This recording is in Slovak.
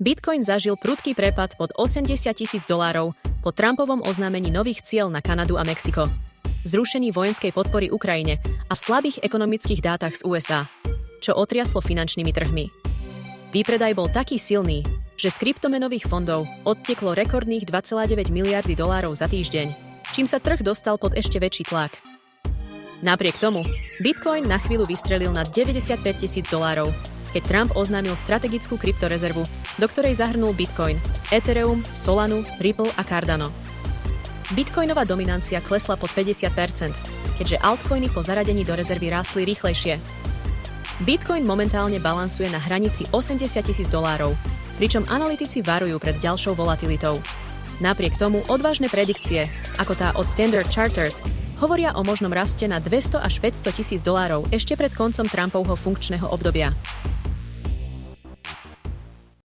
Bitcoin zažil prudký prepad pod $80,000 po Trumpovom oznámení nových ciel na Kanadu a Mexiko, zrušení vojenskej podpory Ukrajine a slabých ekonomických dátach z USA, čo otriaslo finančnými trhmi. Výpredaj bol taký silný, že z kryptomenových fondov odteklo rekordných $2,9 miliardy za týždeň, čím sa trh dostal pod ešte väčší tlak. Napriek tomu, Bitcoin na chvíľu vystrelil na $95,000, keď Trump oznámil strategickú kryptorezervu, do ktorej zahrnul Bitcoin, Ethereum, Solanu, Ripple a Cardano. Bitcoinová dominancia klesla pod 50%, keďže altcoiny po zaradení do rezervy rástli rýchlejšie. Bitcoin momentálne balansuje na hranici $80,000, pričom analytici varujú pred ďalšou volatilitou. Napriek tomu odvážne predikcie, ako tá od Standard Chartered, hovoria o možnom raste na $200 až $500,000 ešte pred koncom Trumpovho funkčného obdobia.